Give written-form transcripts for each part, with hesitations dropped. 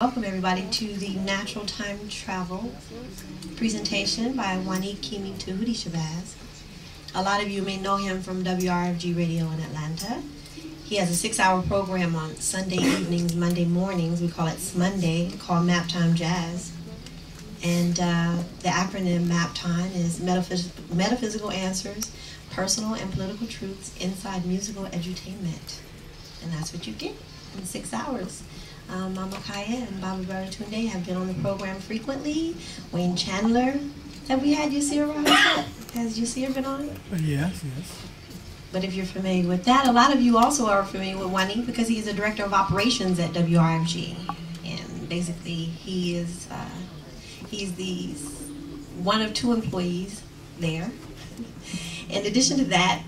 Welcome everybody to the Natural Time Travel presentation by Wanique Kimi Tahuti Shabazz. A lot of you may know him from WRFG Radio in Atlanta. He has a 6-hour program on Sunday evenings, Monday mornings. We call it Smonday, called Map Time Jazz. And the acronym Map Time is Metaphysical Answers, Personal and Political Truths Inside Musical Edutainment. And that's what you get in 6 hours. Mama Kaya and Baba Baratunde have been on the program frequently. Wayne Chandler. Have we had Yasir around? Has Yasir been on? Yes, yes. But if you're familiar with that, a lot of you also are familiar with Wanique because he's the director of operations at WRFG. And basically he's the one of 2 employees there. In addition to that,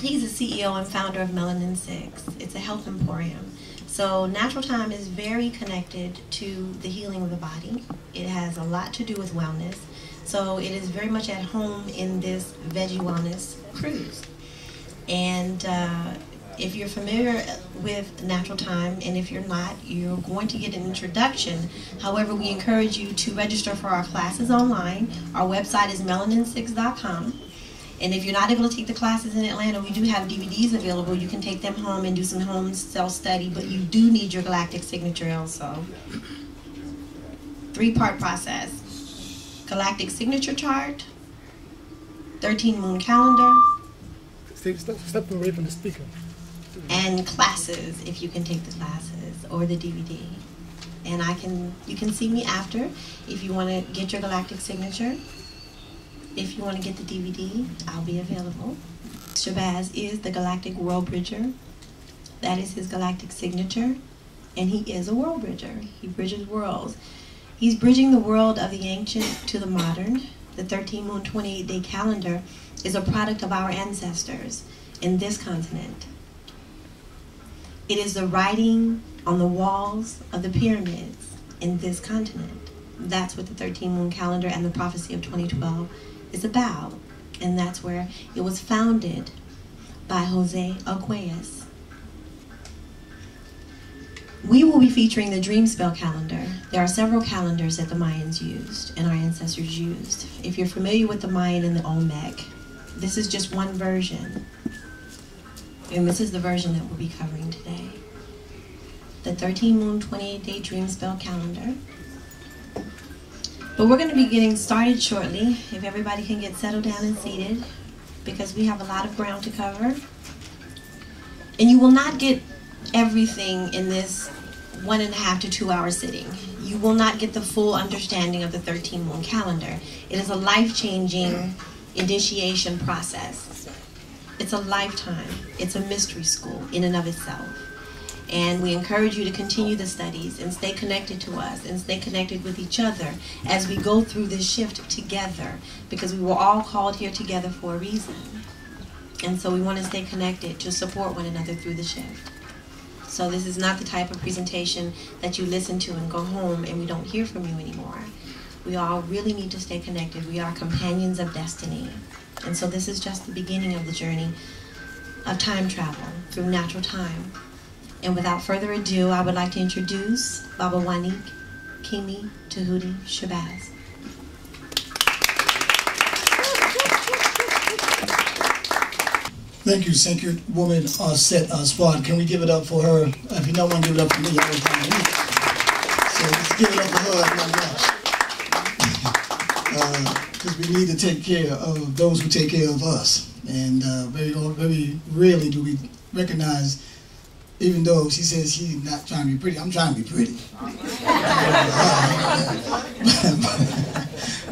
he's the CEO and founder of Melanin 6. It's a health emporium. So Natural Time is very connected to the healing of the body. It has a lot to do with wellness. So it is very much at home in this Veggie Wellness cruise. And if you're familiar with Natural Time, and if you're not, you're going to get an introduction. However, we encourage you to register for our classes online. Our website is melanin6.com. And if you're not able to take the classes in Atlanta, we do have DVDs available. You can take them home and do some home self-study, but you do need your galactic signature also. 3-part process. Galactic signature chart, 13 moon calendar, Step away from the speaker. And classes, if you can take the classes, or the DVD. And you can see me after if you want to get your galactic signature. If you want to get the DVD, I'll be available. Shabazz is the Galactic World Bridger. That is his galactic signature. And he is a world bridger. He bridges worlds. He's bridging the world of the ancient to the modern. The 13 moon 28-day calendar is a product of our ancestors in this continent. It is the writing on the walls of the pyramids in this continent. That's what the 13 moon calendar and the prophecy of 2012 is about, and that's where it was founded by Jose Arguelles. We will be featuring the Dream Spell calendar. There are several calendars that the Mayans used and our ancestors used. If you're familiar with the Mayan and the Olmec, this is just one version, and this is the version that we'll be covering today. The 13 moon 28-day Dream Spell calendar. But we're going to be getting started shortly, if everybody can get settled down and seated, because we have a lot of ground to cover. And you will not get everything in this 1.5 to 2 hour sitting. You will not get the full understanding of the 13 moon calendar. It is a life-changing initiation process. It's a lifetime. It's a mystery school in and of itself. And we encourage you to continue the studies and stay connected to us and stay connected with each other as we go through this shift together, because we were all called here together for a reason. And so we want to stay connected to support one another through the shift. So this is not the type of presentation that you listen to and go home and we don't hear from you anymore. We all really need to stay connected. We are companions of destiny. And so this is just the beginning of the journey of time travel through natural time. And without further ado, I would like to introduce Baba Wanique Kimi Tahuti Shabazz. Thank you, Sacred Woman Set Squad. Can we give it up for her? If you don't want to give it up for me, I will time. So let's give it up for her, not much. Because we need to take care of those who take care of us. And very rarely do we recognize, even though she says she's not trying to be pretty, I'm trying to be pretty.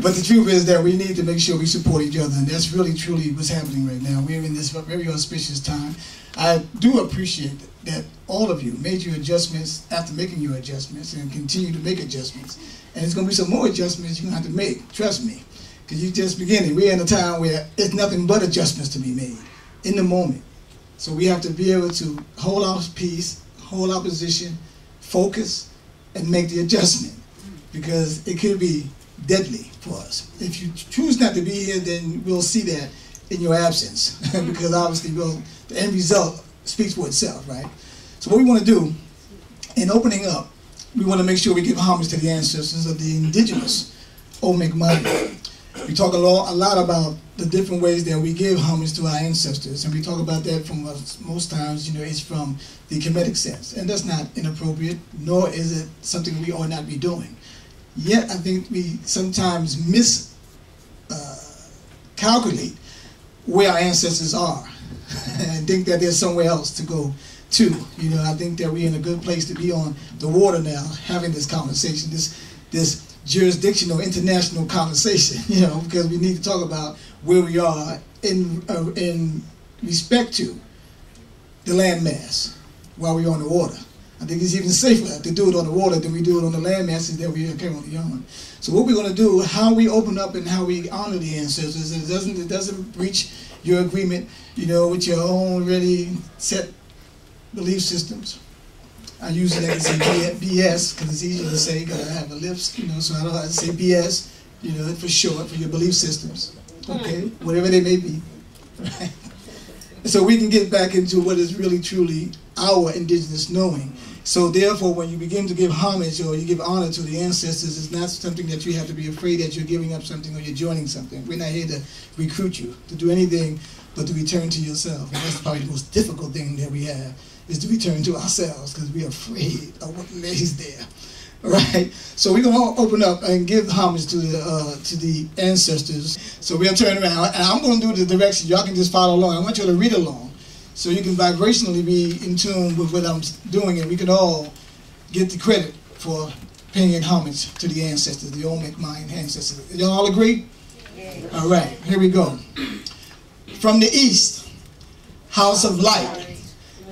But the truth is that we need to make sure we support each other, and that's really, truly what's happening right now. We're in this very auspicious time. I do appreciate that all of you made your adjustments after making your adjustments and continue to make adjustments. And there's going to be some more adjustments you're going to have to make, trust me, because you're just beginning. We're in a time where there's nothing but adjustments to be made in the moment. So we have to be able to hold our peace, hold our position, focus, and make the adjustment, because it could be deadly for us. If you choose not to be here, then we'll see that in your absence, because obviously the end result speaks for itself, right? So what we want to do in opening up we want to make sure we give homage to the ancestors of the indigenous Omeg Maya. We talk a lot about the different ways that we give homage to our ancestors, and we talk about that from most times, it's from the Kemetic sense, and that's not inappropriate, nor is it something we ought not be doing. Yet, I think we sometimes miscalculate where our ancestors are, and think that there's somewhere else to go to. I think that we're in a good place to be on the water now, having this conversation, this jurisdictional, international conversation, because we need to talk about where we are in respect to the landmass while we're on the water. I think it's even safer to do it on the water than we do it on the land masses that we are currently on. So what we're going to do, how we open up and how we honor the ancestors, it doesn't breach your agreement, with your own already set belief systems. I usually like to say BS because it's easier to say because I have a lips, so I don't have to say BS, for short, for your belief systems, okay, whatever they may be, right? So we can get back into what is really truly our indigenous knowing. So therefore, when you begin to give homage or you give honor to the ancestors, it's not something that you have to be afraid that you're giving up something or you're joining something. We're not here to recruit you to do anything but to return to yourself. And that's probably the most difficult thing that we have, is to return to ourselves, because we're afraid of what lays there. All right? So we're going to open up and give homage to the ancestors. So we'll turn around, and I'm going to do the direction. Y'all can just follow along. I want you to read along, so you can vibrationally be in tune with what I'm doing, and we can all get the credit for paying homage to the ancestors, the Omeg Mayan ancestors. Y'all all agree? Yeah. All right, here we go. From the east, house of light,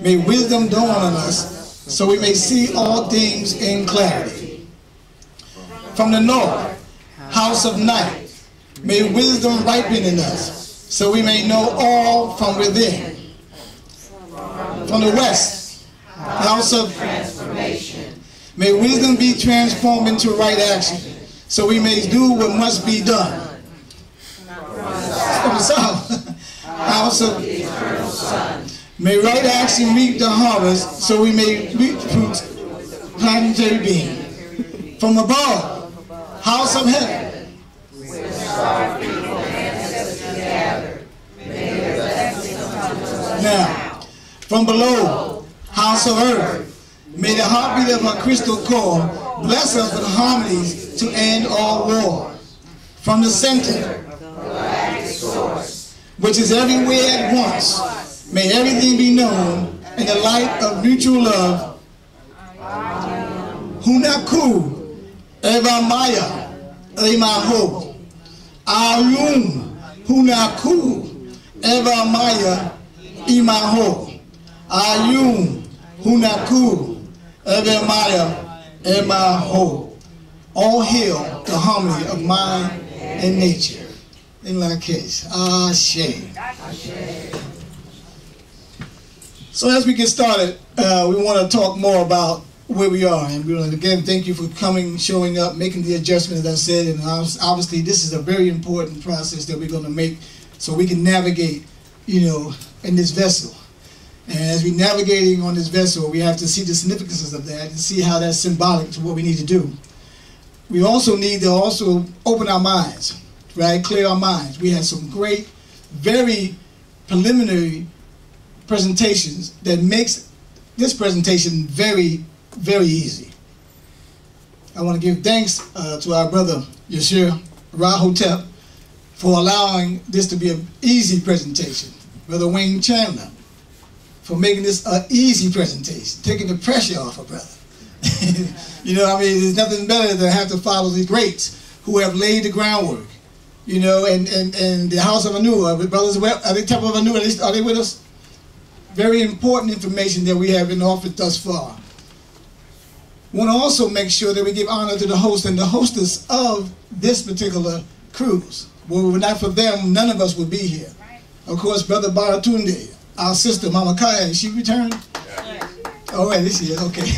may wisdom dawn on us, so we may see all things in clarity. From the north, house of night, may wisdom ripen in us, so we may know all from within. From the west, house of transformation, may wisdom be transformed into right action, so we may do what must be done. From the south, house of eternal sun, may right action reap the harvest, so we may reap fruits planetary being. From above, house of heaven, where star people ancestors gather, may their blessings come to us now. From below, house of earth, may the heartbeat of our crystal core bless us with harmonies to end all war. From the center, galactic source, which is everywhere at once, may everything be known in the light of mutual love. Hunaku, Eva Maya, Emaho. Ayum, Hunaku, Eva Maya, Emaho. Ayum, Hunaku, Eva Maya, Emaho. All hail the harmony of mind and nature. In that case, Ashe. So as we get started, we want to talk more about where we are. And we want to, again, thank you for coming, showing up, making the adjustment, as I said. And obviously, this is a very important process that we're going to make so we can navigate, in this vessel. And as we're navigating on this vessel, we have to see the significances of that and see how that's symbolic to what we need to do. We also need to open our minds, right? Clear our minds. We had some great, very preliminary presentations that makes this presentation very, very easy. I want to give thanks to our brother Yashir Rahotep for allowing this to be an easy presentation. Brother Wayne Chandler for making this an easy presentation, taking the pressure off a brother. There's nothing better than have to follow the greats who have laid the groundwork. And the House of Anu, brothers, are they Temple of Anu? Are they with us? Very important information that we have been offered thus far. We want to also make sure that we give honor to the host and the hostess of this particular cruise. Well, if not for them, none of us would be here. Of course, Brother Baratunde, our sister, Mama Kaya, she returned? Yes. All right, this is okay.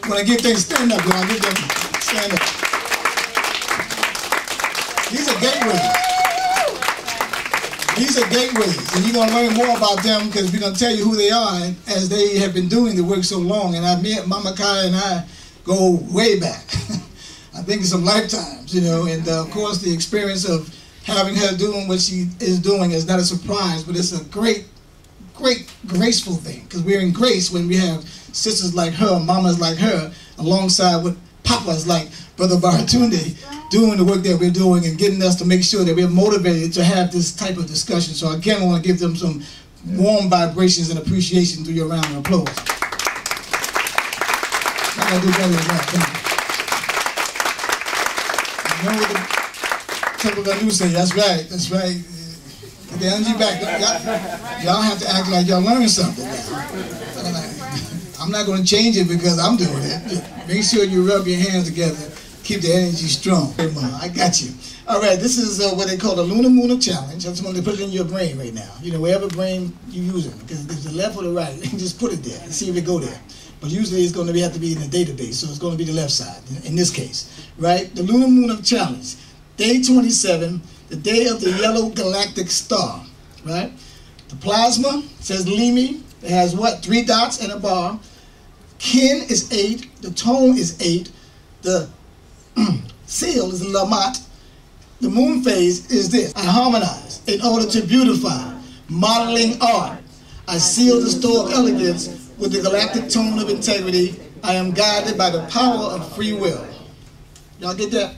I want to give things, stand up, y'all. Give them, stand up. These are gateways. These are gateways, and you're going to learn more about them because we're going to tell you who they are as they have been doing the work so long. And I met Mama Kaya and I go way back. I think it's some lifetimes, you know, and of course the experience of having her doing what she is doing is not a surprise, but it's a great, graceful thing, because we're in grace when we have sisters like her, mamas like her, alongside with papas like Brother Baratunde, doing the work that we're doing and getting us to make sure that we're motivated to have this type of discussion. So again, I want to give them some warm vibrations and appreciation through your round of applause. I gotta do better than that. You know what the Temple Ganu say? That's right. That's right. Get the energy back. Y'all have to act like y'all learned something now. I'm not going to change it because I'm doing it. Make sure you rub your hands together. Keep the energy strong. I got you. All right, this is what they call the Lunar Challenge. I just want to put it in your brain right now. You know, wherever brain you're using, because if it's the left or the right, just put it there and see if it go there. But usually it's going to have to be in the database, so it's going to be the left side in this case, right? The Lunar Challenge, day 27, the day of the yellow galactic star, right? The plasma says Limi. It has what? 3 dots and a bar. Kin is 8. The tone is 8. The seal is Lamat. The moon phase is this. I harmonize in order to beautify. Modeling art. I seal the store of elegance with the galactic tone of integrity. I am guided by the power of free will. Y'all get that?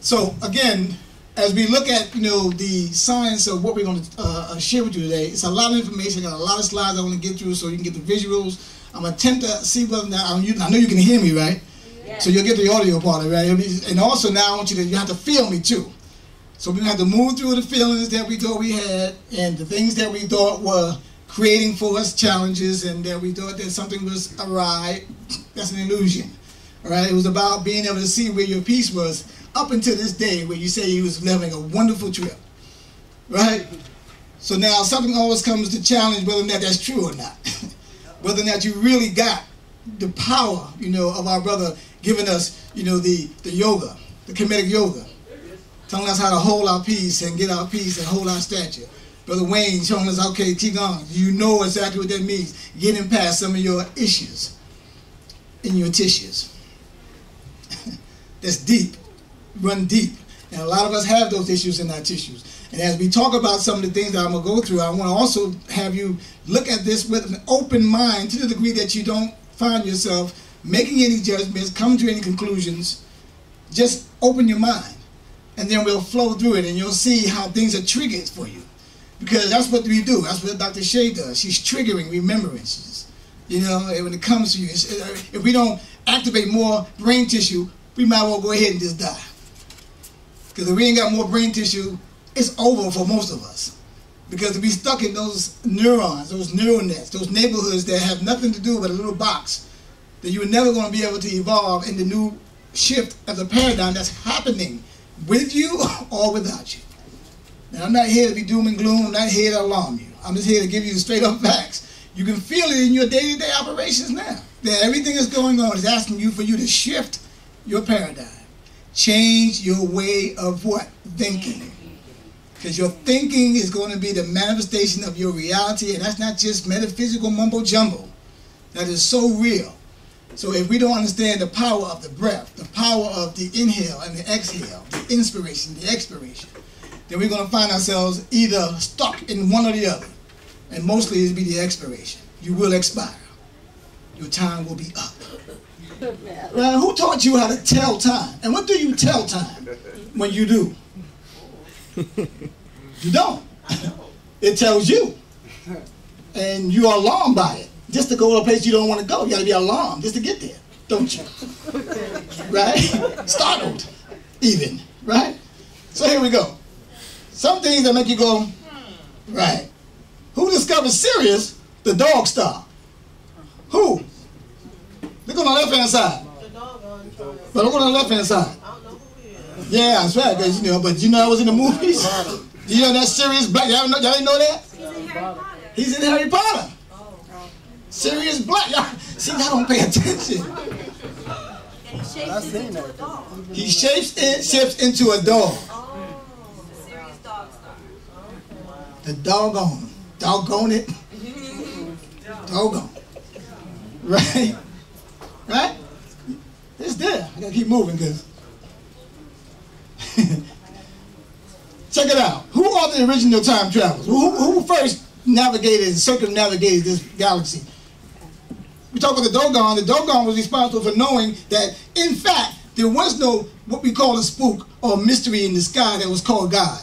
So again, as we look at, you know, the science of what we're going to share with you today, it's a lot of information. I got a lot of slides I want to get through so you can get the visuals. I'm going to attempt to see whether now, I know you can hear me, right? Yeah. So you'll get the audio part of it, right? And also now I want you have to feel me too. So we're going to have to move through the feelings that we thought we had and the things that we thought were creating for us challenges and that we thought that something was awry. That's an illusion. All right? It was about being able to see where your peace was up until this day where you say you was having a wonderful trip, right? So now something always comes to challenge whether or not that's true or not. Whether or not you really got the power, you know, of our brother giving us, you know, the yoga, the Kemetic yoga, telling us how to hold our peace and get our peace and hold our stature. Brother Wayne showing us, okay, Qigong, you know exactly what that means, getting past some of your issues in your tissues. That's deep. Run deep. And a lot of us have those issues in our tissues. And as we talk about some of the things that I'm going to go through, I want to also have you look at this with an open mind to the degree that you don't find yourself making any judgments, come to any conclusions. Just open your mind. And then we'll flow through it and you'll see how things are triggered for you. Because that's what we do. That's what Dr. Shea does. She's triggering remembrances. You know, when it comes to you. If we don't activate more brain tissue, we might well go ahead and just die. Because if we ain't got more brain tissue, it's over for most of us. Because to be stuck in those neurons, those neural nets, those neighborhoods that have nothing to do with a little box, that you're never going to be able to evolve in the new shift of the paradigm that's happening with you or without you. Now, I'm not here to be doom and gloom. I'm not here to alarm you. I'm just here to give you the straight up facts. You can feel it in your day-to-day operations now. That everything that's going on is asking you for you to shift your paradigm. Change your way of what? Thinking. Because your thinking is going to be the manifestation of your reality, and that's not just metaphysical mumbo-jumbo. That is so real. So if we don't understand the power of the breath, the power of the inhale and the exhale, the inspiration, the expiration, then we're going to find ourselves either stuck in one or the other. And mostly it'll be the expiration. You will expire. Your time will be up. Well, who taught you how to tell time? And what do you tell time when you do? You don't. It tells you. And you are alarmed by it. Just to go to a place you don't want to go, you got to be alarmed just to get there, don't you? Right? Startled, even. Right? So here we go. Some things that make you go, right. Who discovered Sirius, the dog star? Who? Look on the left-hand side. But look on the left-hand side. Yeah, that's right. You know, but you know I was in the movies. You know that Sirius Black? Y'all didn't know that? He's in Harry Potter. Sirius Black. See, y'all don't pay attention. He shapes into a dog. The doggone it. Doggone. Right? Right? It's there. I gotta keep moving because. Check it out. Who are the original time travelers? Who first circumnavigated this galaxy? We talk about the Dogon. The Dogon was responsible for knowing that, in fact, there was no what we call a spook or mystery in the sky that was called God.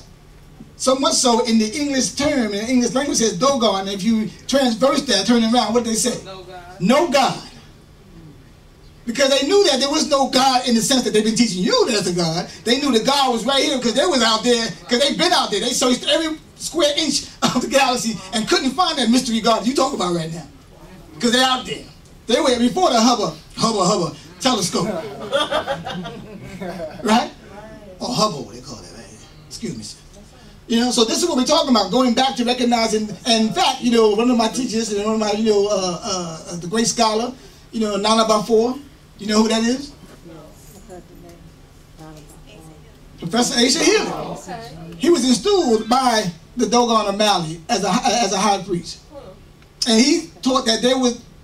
So much so, in the English term, in the English language, says Dogon. And if you transverse that, turn it around, what do they say? No God. No God. Because they knew that there was no God in the sense that they've been teaching you there's a God. They knew the God was right here because they was out there, because they've been out there. They searched every square inch of the galaxy and couldn't find that mystery God you talk about right now. Because they're out there. They were before the Hubble telescope. Right? Or Hubble, they call it, right? Excuse me, sir. You know, so this is what we're talking about, going back to recognizing, and in fact, you know, one of my teachers, and one of my, you know, the great scholar, you know, Nana Bafor, you know who that is? Professor Asa Healy. He was installed by the Dogon O'Malley as a high priest. And he taught that their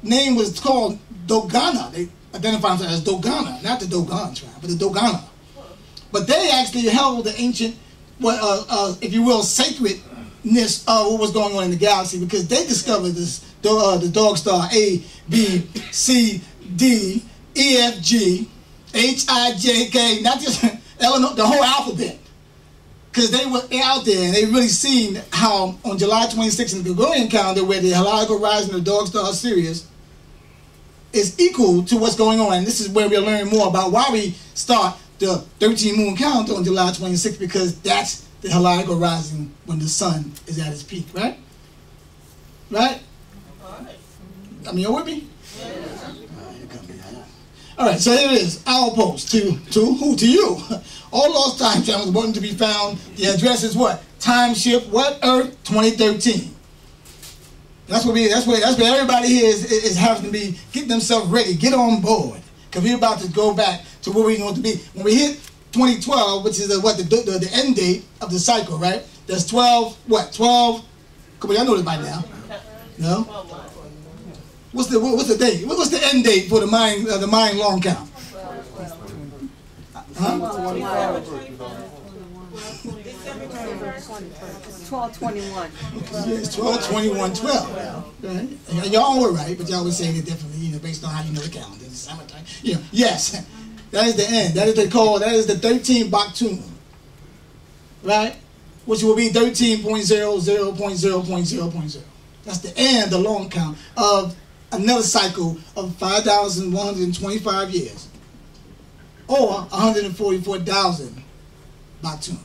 name was called Dogana. They identified themselves as Dogana, not the Dogon tribe, but the Dogana. But they actually held the ancient, if you will, sacredness of what was going on in the galaxy, because they discovered this, the dog star A, B, C, D, E, F, G, H, I, J, K, not just the whole alphabet. Because they were out there and they really seen how on July 26th in the Gregorian calendar, where the heliacal rising of the dog star Sirius is equal to what's going on. And this is where we'll learn more about why we start the 13 moon calendar on July 26th, because that's the heliacal rising when the sun is at its peak, right? Right? I mean, you with me? All right, so here it is. Our post to who? To you. All lost time travelers wanting to be found. The address is what? Timeship, what? Earth 2013. That's where everybody here is having to be, get themselves ready, get on board, because we're about to go back to where we want to be. When we hit 2012, which is the end date of the cycle, right? That's 12. What? 12. Come on, y'all know this by now. No. What's the date? What's the end date for the Mayan long count? Huh? 12/21. Yes, 12/21/12. Right? And y'all were right, but y'all were saying it differently, you know, based on how you know the calendar. It's summertime. You know, yes, that is the end. That is the 13 Baktun. Right? Which will be 13.00.0.0.0. That's the end, the long count of another cycle of 5,125 years, or 144,000 Baktun.